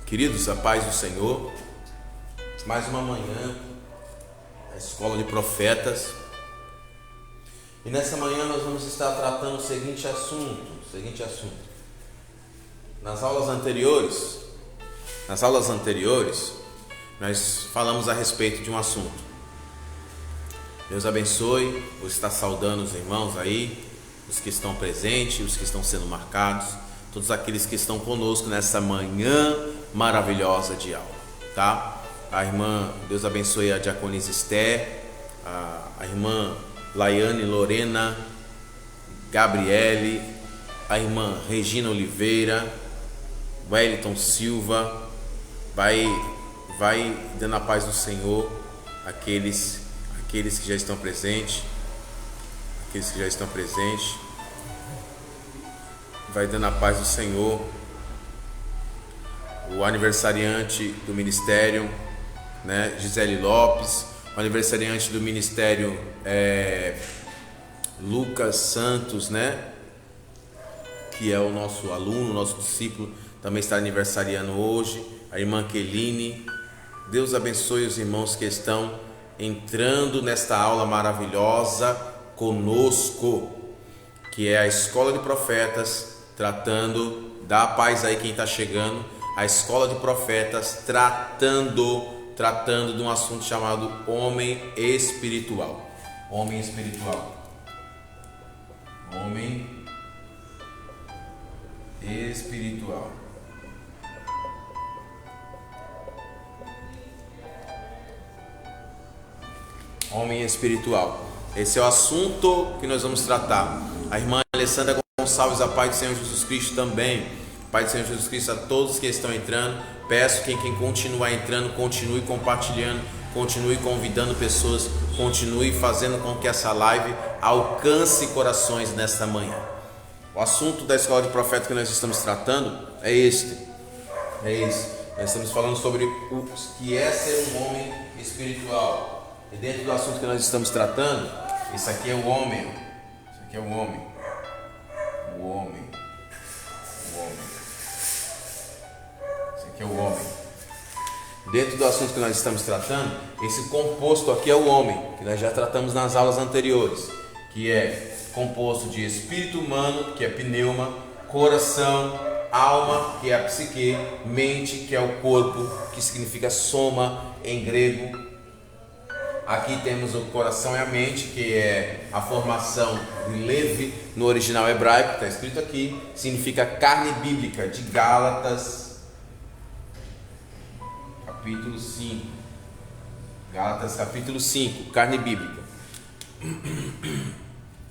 Queridos, a paz do Senhor, mais uma manhã, a Escola de Profetas, e nessa manhã nós vamos estar tratando o seguinte assunto. Nas aulas anteriores, nós falamos a respeito de um assunto. Deus abençoe, vou estar saudando os irmãos aí, os que estão presentes, os que estão sendo marcados, todos aqueles que estão conosco nessa manhã maravilhosa de aula, tá? A irmã, Deus abençoe a diaconisa Esther, a irmã Laiane Lorena, Gabriele, a irmã Regina Oliveira, Wellington Silva, vai dando a paz do Senhor aqueles que já estão presentes, vai dando a paz do Senhor. O aniversariante do ministério, né, Gisele Lopes, o aniversariante do ministério Lucas Santos, né, que é o nosso aluno, nosso discípulo, também está aniversariando hoje. A irmã Keline. Deus abençoe os irmãos que estão entrando nesta aula maravilhosa conosco, que é a Escola de Profetas, tratando, dá a paz aí quem está chegando, a Escola de Profetas tratando de um assunto chamado homem espiritual. Homem espiritual. Homem espiritual. Esse é o assunto que nós vamos tratar. A irmã Alessandra Gonçalves, a paz do Senhor Jesus Cristo também. Pai do Senhor Jesus Cristo a todos que estão entrando. Peço que quem continuar entrando, continue compartilhando, continue convidando pessoas, continue fazendo com que essa live alcance corações nesta manhã. O assunto da Escola de Profeta que nós estamos tratando é este. Nós estamos falando sobre o que é ser um homem espiritual. E dentro do assunto que nós estamos tratando, isso aqui é o homem. Dentro do assunto que nós estamos tratando, esse composto aqui é o homem, que nós já tratamos nas aulas anteriores, que é composto de espírito humano, que é pneuma, coração, alma, que é a psique, mente, que é o corpo, que significa soma em grego. Aqui temos o coração e a mente, que é a formação de Levi no original hebraico, está escrito aqui, significa carne bíblica, de Gálatas, capítulo 5. Gálatas, capítulo 5, carne bíblica.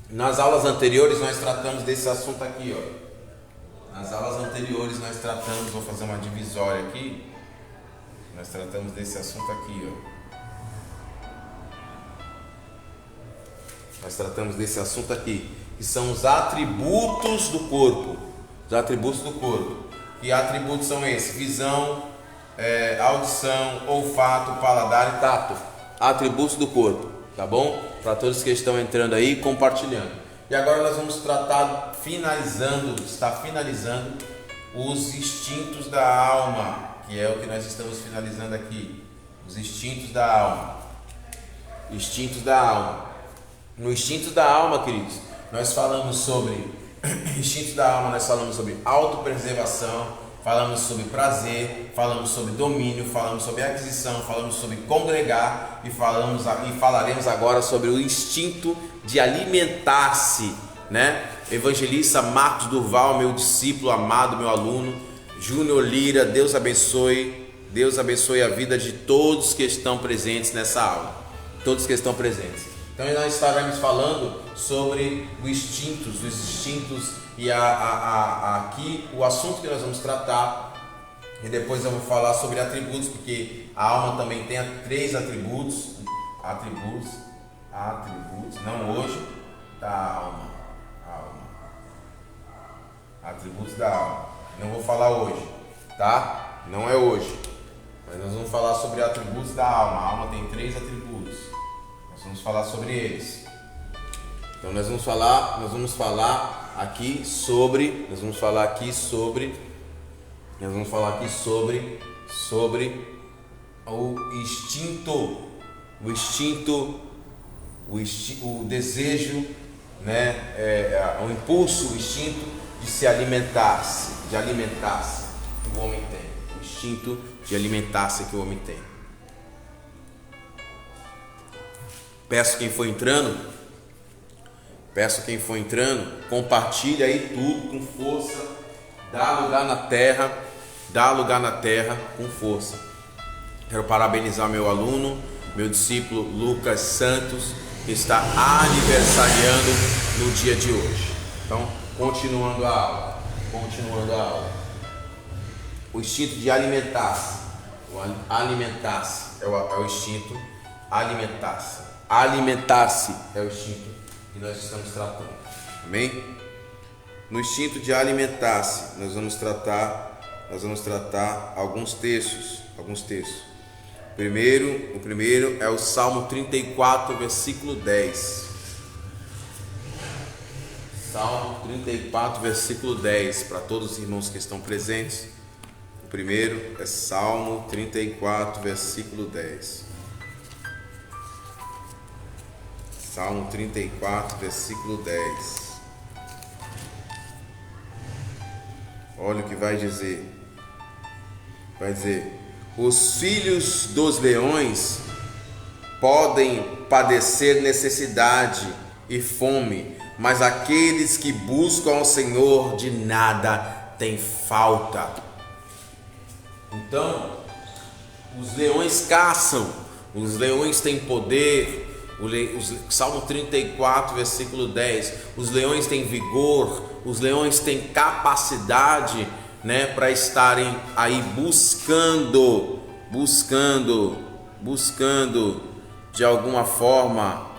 Nas aulas anteriores nós tratamos desse assunto aqui, ó. Vou fazer uma divisória aqui. Nós tratamos desse assunto aqui, ó. Que são os atributos do corpo. Que atributos são esses? Visão, audição, olfato, paladar e tato. Atributos do corpo, tá bom? Para todos que estão entrando aí, compartilhando. E agora nós vamos tratar, finalizando os instintos da alma, que é o que nós estamos finalizando aqui. Os instintos da alma. No instinto da alma, queridos, nós falamos sobre autopreservação, falamos sobre prazer, falamos sobre domínio, falamos sobre aquisição, falamos sobre congregar e falaremos agora sobre o instinto de alimentar-se, né? Evangelista Marcos Durval, meu discípulo amado, meu aluno, Júnior Lira, Deus abençoe a vida de todos que estão presentes nessa aula, Então nós estaremos falando sobre os instintos e aqui o assunto que nós vamos tratar, e depois eu vou falar sobre atributos, porque a alma também tem 3 atributos, não hoje, da alma, atributos da alma, não vou falar hoje, tá? Não é hoje, mas nós vamos falar sobre atributos da alma. A alma tem 3 atributos. Vamos falar sobre eles. Então nós vamos falar aqui sobre Nós vamos falar aqui sobre o instinto, o desejo, né? O impulso, o instinto de se alimentar-se, que o homem tem. O instinto de alimentar-se que o homem tem. Peço quem for entrando, compartilha aí tudo com força, dá lugar na terra com força. Quero parabenizar meu aluno, meu discípulo Lucas Santos, que está aniversariando no dia de hoje. Então, continuando a aula. O instinto de alimentar-se. É o instinto alimentar-se. Alimentar-se é o instinto que nós estamos tratando. Amém? No instinto de alimentar-se, nós vamos tratar alguns textos. O primeiro é o Salmo 34, versículo 10. Salmo 34, versículo 10, para todos os irmãos que estão presentes. O primeiro é Salmo 34, versículo 10. Salmo 34, versículo 10. Olha o que vai dizer. Vai dizer: os filhos dos leões podem padecer necessidade e fome, mas aqueles que buscam ao Senhor de nada têm falta. Então, os leões caçam, os leões têm poder. Salmo 34, versículo 10. Os leões têm vigor, os leões têm capacidade, né, para estarem aí buscando de alguma forma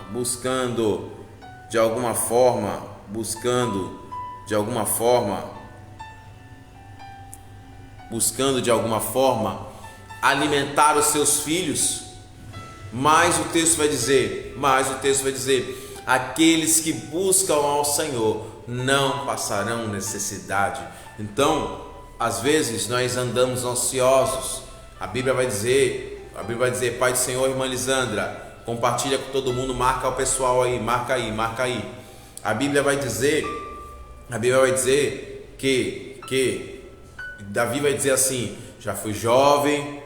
alimentar os seus filhos. Mas o texto vai dizer, aqueles que buscam ao Senhor não passarão necessidade. Então, às vezes nós andamos ansiosos. A Bíblia vai dizer, Pai do Senhor, irmã Lisandra, compartilha com todo mundo, marca o pessoal aí, marca aí. A Bíblia vai dizer que Davi vai dizer assim: já fui jovem,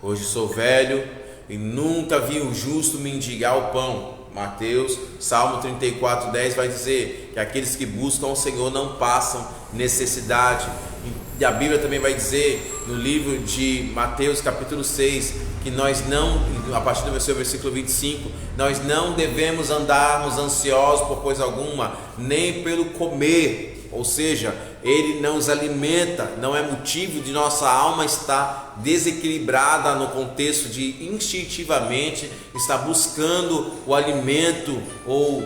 hoje sou velho, e nunca vi o justo mendigar o pão. Mateus, Salmo 34, 10 vai dizer que aqueles que buscam o Senhor não passam necessidade. E a Bíblia também vai dizer no livro de Mateus, capítulo 6, que nós não, a partir do versículo 25, nós não devemos andarmos ansiosos por coisa alguma, nem pelo comer. Ou seja, ele não nos alimenta, não é motivo de nossa alma estar desequilibrada no contexto de instintivamente estar buscando o alimento ou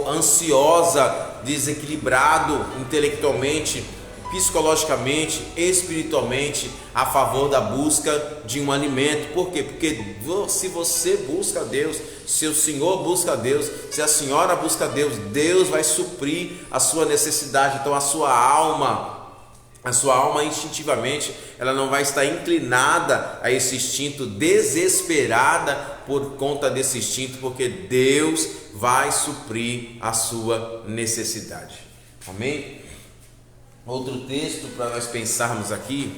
ansiosa, desequilibrado intelectualmente, psicologicamente, espiritualmente, a favor da busca de um alimento. Por quê? Porque se você busca a Deus, se o Senhor busca a Deus, se a senhora busca a Deus, Deus vai suprir a sua necessidade. Então a sua alma instintivamente, ela não vai estar inclinada a esse instinto, desesperada por conta desse instinto, porque Deus vai suprir a sua necessidade. Amém? Outro texto para nós pensarmos aqui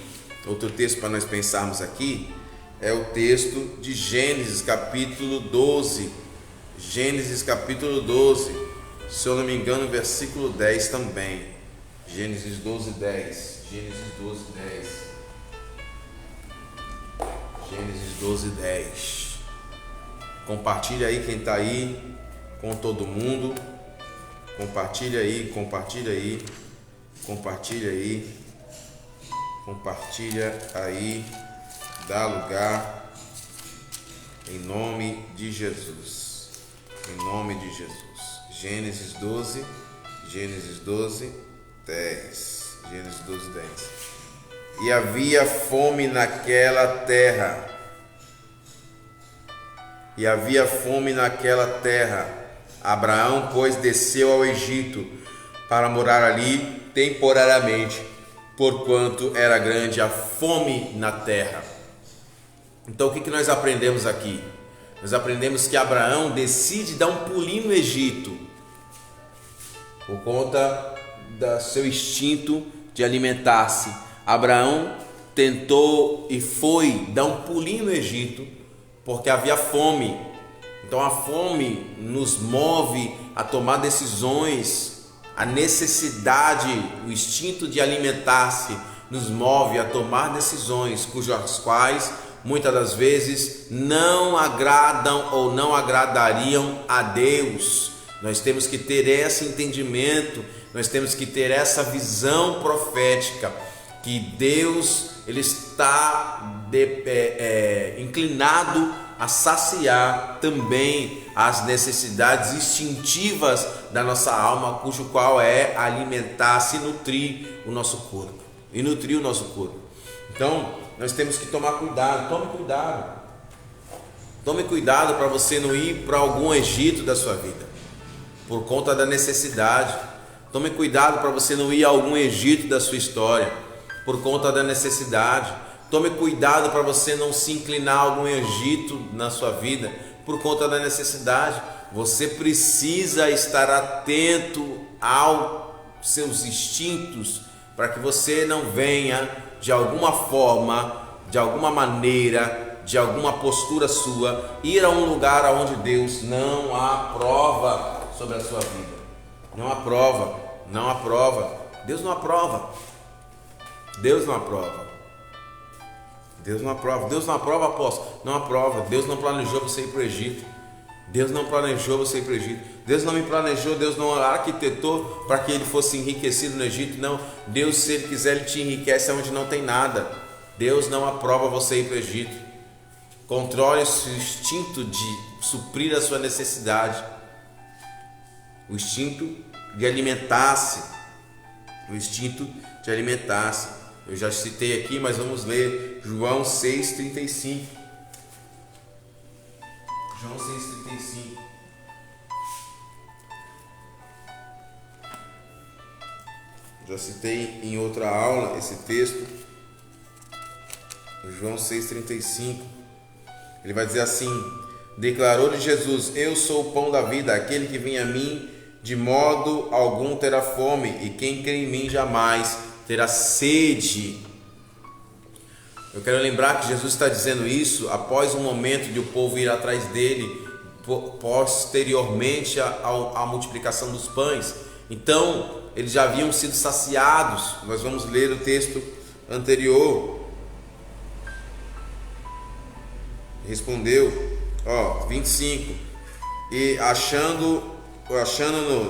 é o texto de Gênesis capítulo 12. Se eu não me engano, versículo 10 também. Gênesis 12, 10. Compartilha aí quem está aí com todo mundo. Compartilha aí. Dá lugar em nome de Jesus. Gênesis 12, 10. E havia fome naquela terra. Abraão, pois, desceu ao Egito para morar ali temporariamente. porquanto era grande a fome na terra. Então o que nós aprendemos aqui? Nós aprendemos que Abraão decide dar um pulinho no Egito por conta do seu instinto de alimentar-se. Abraão tentou e foi dar um pulinho no Egito porque havia fome. Então a fome nos move a tomar decisões, a necessidade, o instinto de alimentar-se nos move a tomar decisões cujas quais muitas das vezes não agradam ou não agradariam a Deus. Nós temos que ter esse entendimento, nós temos que ter essa visão profética que Deus ele está inclinado a saciar também as necessidades instintivas da nossa alma, cujo qual é alimentar-se e nutrir o nosso corpo. Então, nós temos que tomar cuidado. Tome cuidado para você não ir para algum Egito da sua vida por conta da necessidade. Tome cuidado para você não ir a algum Egito da sua história por conta da necessidade. Tome cuidado para você não se inclinar a algum Egito na sua vida por conta da necessidade. Você precisa estar atento aos seus instintos para que você não venha de alguma forma, de alguma maneira, de alguma postura sua, ir a um lugar onde Deus não aprova sobre a sua vida. Não aprova. Deus não aprova, apóstolo. Não aprova. Deus não planejou você ir para o Egito. Deus não me planejou, Deus não arquitetou para que ele fosse enriquecido no Egito. Não, Deus, se ele quiser, ele te enriquece onde não tem nada. Deus não aprova você ir para o Egito. Controle o seu instinto de suprir a sua necessidade, o instinto de alimentar-se. Eu já citei aqui, mas vamos ler João 6,35. João 6,35. Já citei em outra aula esse texto. João 6,35. Ele vai dizer assim: declarou-lhe Jesus: eu sou o pão da vida, aquele que vem a mim de modo algum terá fome, e quem crê em mim jamais terá sede. Eu quero lembrar que Jesus está dizendo isso após um momento de o povo ir atrás dele, posteriormente à multiplicação dos pães. Então, eles já haviam sido saciados. Nós vamos ler o texto anterior. Respondeu, 25, e achando-no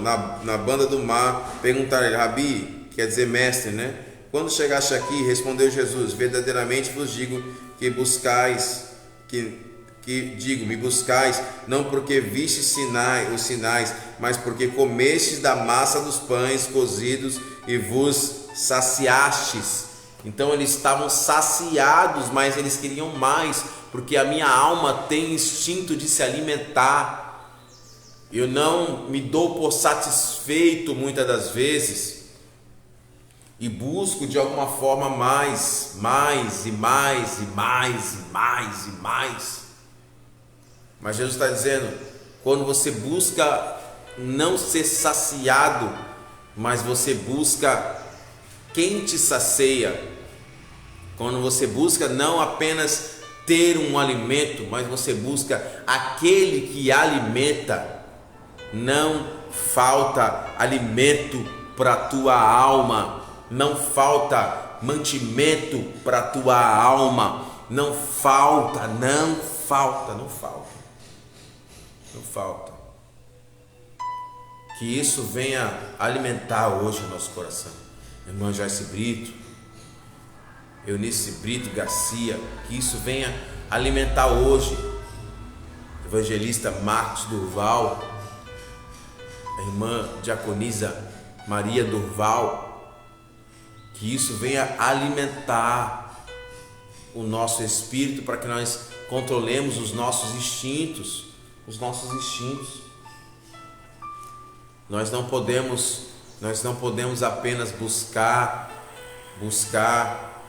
na banda do mar, perguntaram-lhe: Rabi, quer dizer mestre, né? Quando chegaste aqui, respondeu Jesus: verdadeiramente vos digo que me buscais, não porque vistes os sinais, mas porque comestes da massa dos pães cozidos e vos saciastes. Então eles estavam saciados, mas eles queriam mais, porque a minha alma tem instinto de se alimentar. Eu não me dou por satisfeito muitas das vezes e busco de alguma forma mais. Mas Jesus está dizendo: quando você busca não ser saciado, mas você busca quem te sacia, quando você busca não apenas ter um alimento, mas você busca aquele que alimenta, não falta alimento para a tua alma, não falta mantimento para a tua alma, não falta. Que isso venha alimentar hoje o nosso coração. Irmã Joyce Brito, Eunice Brito Garcia, que isso venha alimentar hoje. Evangelista Marcos Durval, a irmã diaconisa Maria Durval, que isso venha alimentar o nosso espírito para que nós controlemos os nossos instintos. Nós não podemos apenas buscar buscar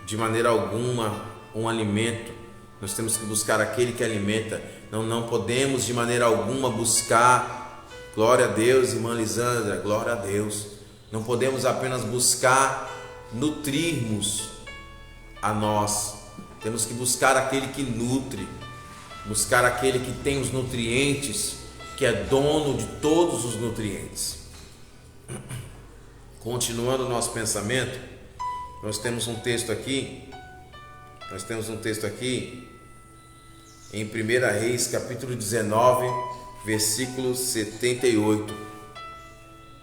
de maneira alguma um alimento. Nós temos que buscar aquele que alimenta. Não podemos de maneira alguma buscar, glória a Deus, irmã Lisandra, glória a Deus. Não podemos apenas buscar nutrirmos a nós. Temos que buscar aquele que nutre, buscar aquele que tem os nutrientes, que é dono de todos os nutrientes. Continuando o nosso pensamento, nós temos um texto aqui em 1 Reis, capítulo 19, versículo 78.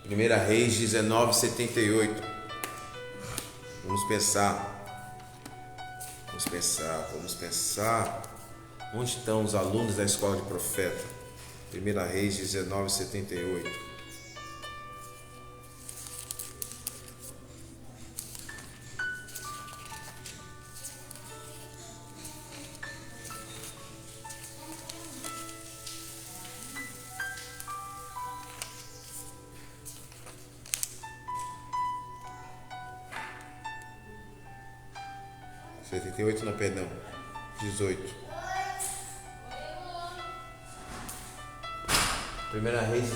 1 Reis 19, 78. Vamos pensar. Onde estão os alunos da escola de profeta? 1 Reis 19, 78. Não, perdão, 18. 1 Reis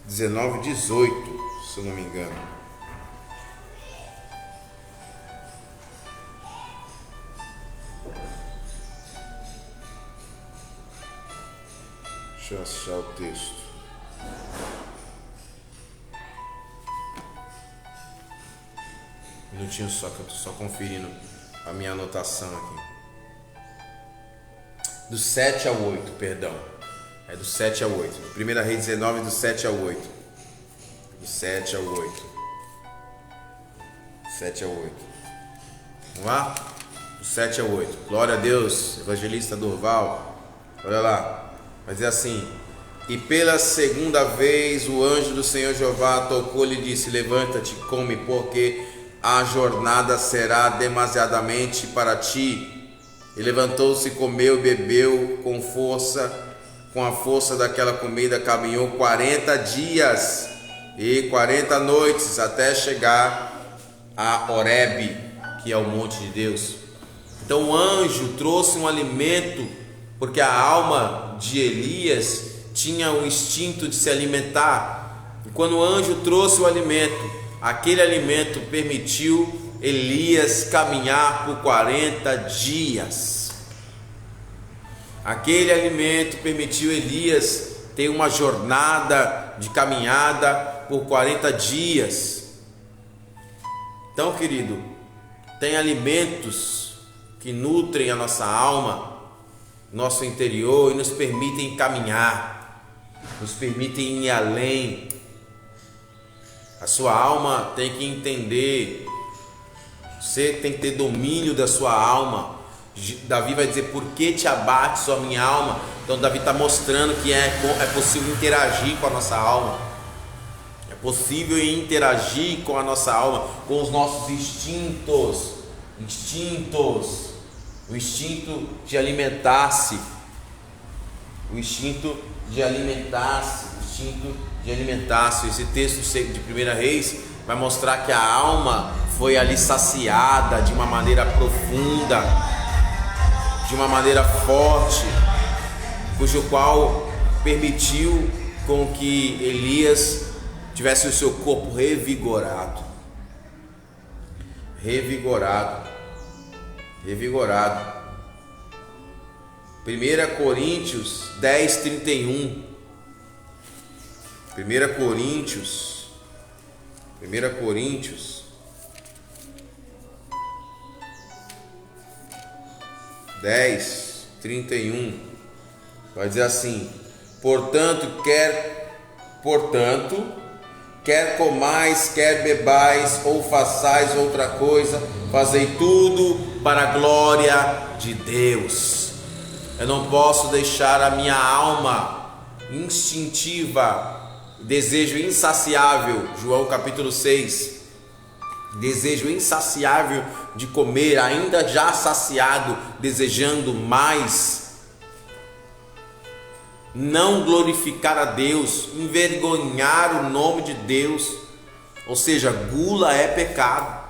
19, 18, se eu não me engano. Deixa eu achar o texto. Um minutinho só, que eu estou só conferindo a minha anotação aqui. Do 7 ao 8, perdão. É do 7 ao 8. 1 Reis 19, do 7 ao 8. Do 7 ao 8. 7 ao 8. Vamos lá? Do 7 ao 8. Glória a Deus, evangelista Durval. Olha lá. Vai dizer assim: e pela segunda vez o anjo do Senhor Jeová tocou-lhe e disse: levanta-te, come, porque a jornada será demasiadamente para ti. E levantou-se, comeu, bebeu com a força daquela comida, caminhou 40 dias e 40 noites até chegar a Horebe, que é o monte de Deus. Então o anjo trouxe um alimento, porque a alma de Elias tinha o instinto de se alimentar. E quando o anjo trouxe o alimento, aquele alimento permitiu Elias caminhar por 40 dias. Aquele alimento permitiu Elias ter uma jornada de caminhada por 40 dias. Então, querido, tem alimentos que nutrem a nossa alma, nosso interior, e nos permitem caminhar, nos permitem ir além. A sua alma tem que entender, você tem que ter domínio da sua alma. Davi vai dizer: por que te abate, sua minha alma? Então Davi está mostrando que é possível interagir com a nossa alma. É possível interagir com a nossa alma, com os nossos instintos. O instinto de alimentar-se. Esse texto de 1 Reis vai mostrar que a alma foi ali saciada de uma maneira profunda, de uma maneira forte, cujo qual permitiu com que Elias tivesse o seu corpo revigorado. 1 Coríntios 10, 31. 1 Coríntios 10, 31. Vai dizer assim: portanto, quer comais, quer bebais, ou façais outra coisa, fazei tudo para a glória de Deus. Eu não posso deixar a minha alma instintiva, desejo insaciável, João capítulo 6, desejo insaciável de comer, ainda já saciado, desejando mais, não glorificar a Deus, envergonhar o nome de Deus, Ou seja, gula é pecado.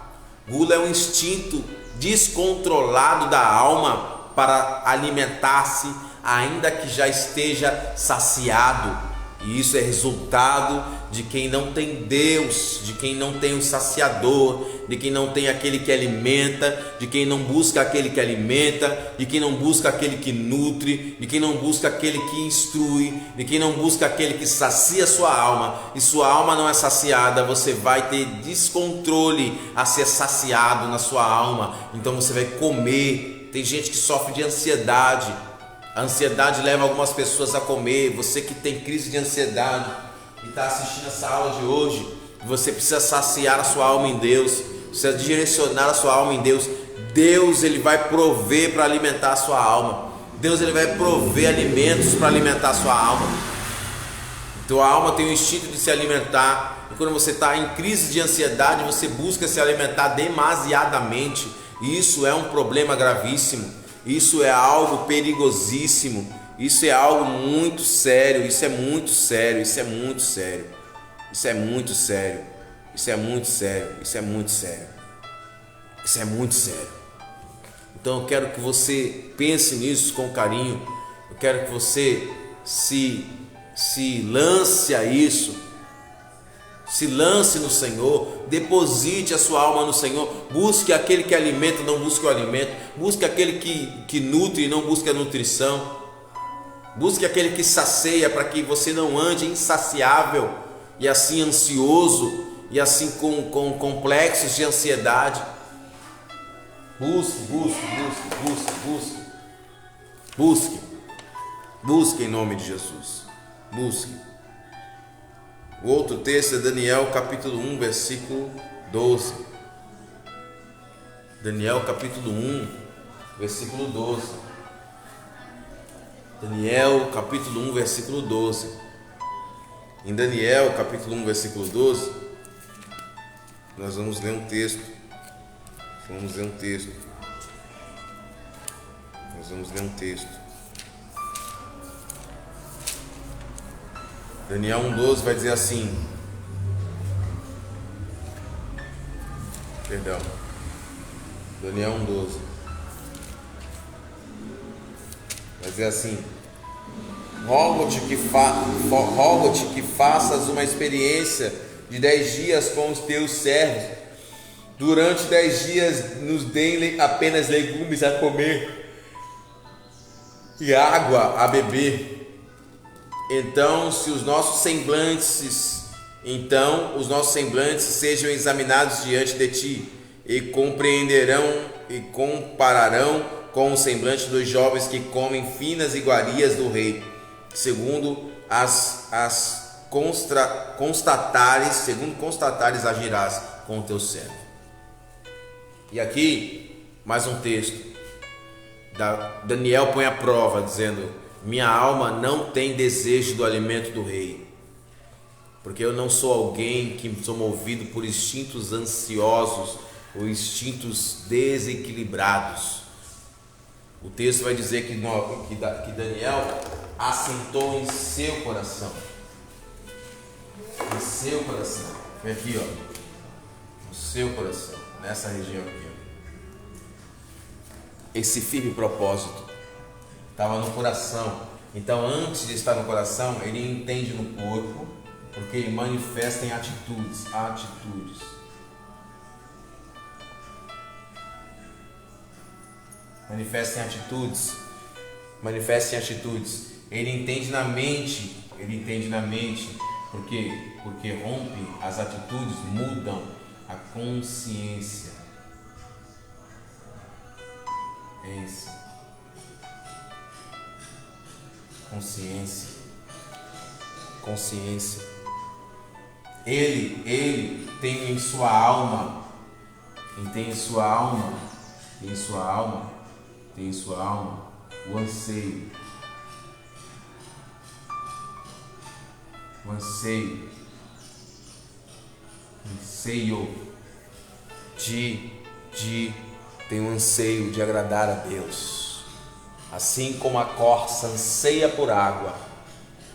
Gula é um instinto descontrolado da alma para alimentar-se, ainda que já esteja saciado. E isso é resultado de quem não tem Deus, de quem não tem o saciador, de quem não tem aquele que alimenta, de quem não busca aquele que alimenta, de quem não busca aquele que nutre, de quem não busca aquele que instrui, de quem não busca aquele que sacia sua alma. E sua alma não é saciada, você vai ter descontrole a ser saciado na sua alma. Então você vai comer. Tem gente que sofre de ansiedade. A ansiedade leva algumas pessoas a comer. Você que tem crise de ansiedade e está assistindo essa aula de hoje, você precisa saciar a sua alma em Deus, precisa direcionar a sua alma em Deus. Deus, ele vai prover para alimentar a sua alma. Deus, ele vai prover alimentos para alimentar a sua alma. Então a alma tem o instinto de se alimentar. E quando você está em crise de ansiedade, você busca se alimentar demasiadamente. E isso é um problema gravíssimo. Isso é algo perigosíssimo. Isso é algo muito sério. Isso é muito sério. Isso é muito sério. Isso é muito sério. Isso é muito sério. Isso é muito sério. Isso é muito sério. Então eu quero que você pense nisso com carinho. Eu quero que você se lance a isso. Se lance no Senhor, deposite a sua alma no Senhor, busque aquele que alimenta, não busque o alimento, busque aquele que nutre e não busque a nutrição, busque aquele que sacia, para que você não ande insaciável e assim ansioso e assim com complexos de ansiedade. Busque em nome de Jesus, busque. O outro texto é Daniel capítulo 1, versículo 12. Daniel capítulo 1, versículo 12. Daniel capítulo 1, versículo 12. Em Daniel capítulo 1, versículo 12, nós vamos ler um texto. Nós vamos ler um texto. Daniel 1,12 vai dizer assim. Daniel 1,12 vai dizer assim: rogo-te que faças uma experiência de 10 dias com os teus servos. Durante 10 dias nos deem apenas legumes a comer e água a beber. Então os nossos semblantes sejam examinados diante de ti, e compreenderão e compararão com o semblante dos jovens que comem finas iguarias do rei, segundo constatares agirás com o teu servo. E aqui mais um texto. Daniel põe a prova dizendo: minha alma não tem desejo do alimento do rei, porque eu não sou alguém que sou movido por instintos ansiosos ou instintos desequilibrados. O texto vai dizer que Daniel assentou em seu coração. Em seu coração. Vem aqui, ó. No seu coração. Nessa região aqui, ó. Esse firme propósito estava no coração. Então, antes de estar no coração, ele entende no corpo, porque ele manifesta em atitudes. Manifesta em atitudes. Ele entende na mente, porque rompe as atitudes, mudam a consciência. É isso. Consciência. Ele tem em sua alma o anseio tem um anseio de agradar a Deus. Assim como a corça anseia por água,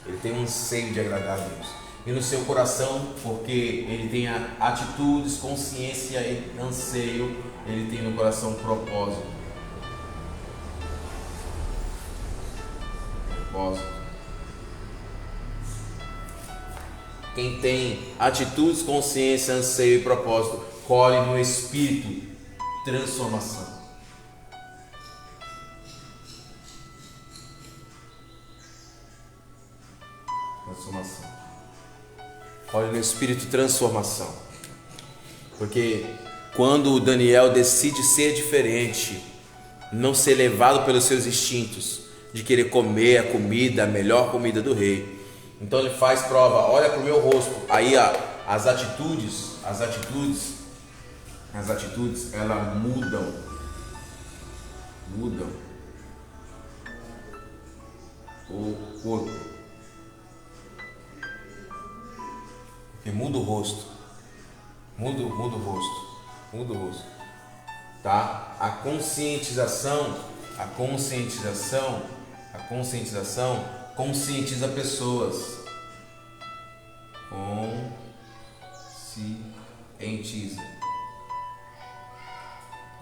ele tem um anseio de agradar a Deus. e no seu coração, porque ele tem atitudes, consciência e anseio, ele tem no coração propósito. Quem tem atitudes, consciência, anseio e propósito, colhe no Espírito transformação. Colhe no Espírito transformação. Porque quando Daniel decide ser diferente, não ser levado pelos seus instintos de querer comer a comida, a melhor comida do rei, então ele faz prova, olha para o meu rosto. Aí as atitudes elas mudam o corpo, porque muda o rosto, muda o rosto, tá? A conscientização conscientiza pessoas.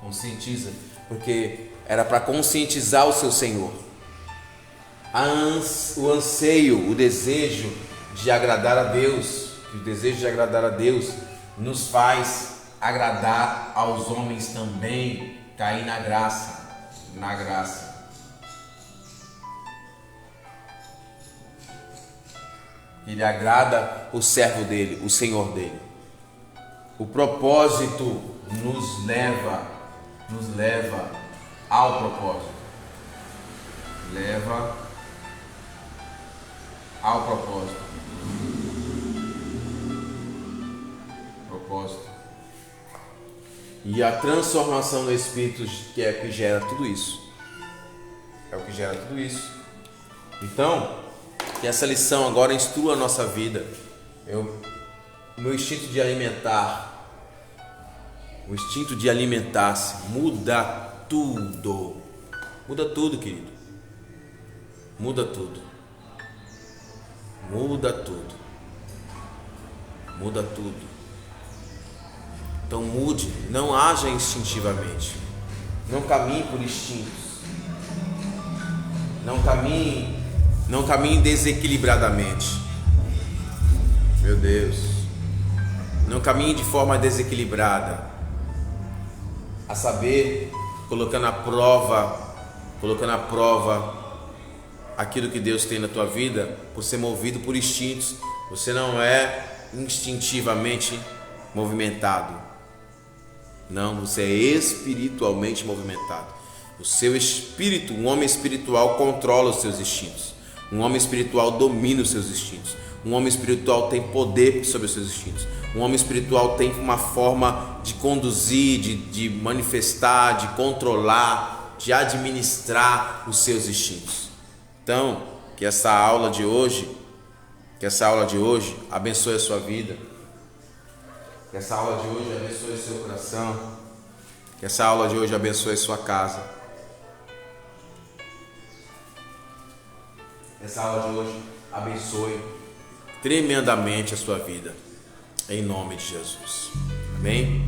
Conscientiza, porque era para conscientizar o seu Senhor. O anseio, o desejo de agradar a Deus, nos faz agradar aos homens também, cair na graça. Ele agrada o servo dele, o Senhor dele. O propósito nos leva ao propósito. Propósito. E a transformação do Espírito que é o que gera tudo isso. Então, que essa lição agora instrua a nossa vida. O meu instinto de alimentar-se muda tudo. Muda tudo, querido. Muda tudo. Então mude, não haja instintivamente. Não caminhe por instintos. Não caminhe desequilibradamente. Meu Deus. Não caminhe de forma desequilibrada. A saber, colocando à prova aquilo que Deus tem na tua vida, por ser movido por instintos. Você não é instintivamente movimentado. Não, você é espiritualmente movimentado. O seu espírito, um homem espiritual controla os seus instintos. Um homem espiritual domina os seus instintos. Um homem espiritual tem poder sobre os seus instintos. Um homem espiritual tem uma forma de conduzir, de manifestar, de controlar, de administrar os seus instintos. Então, que essa aula de hoje abençoe a sua vida. Que essa aula de hoje abençoe o seu coração. Que essa aula de hoje abençoe a sua casa. Essa aula de hoje abençoe tremendamente a sua vida. Em nome de Jesus. Amém?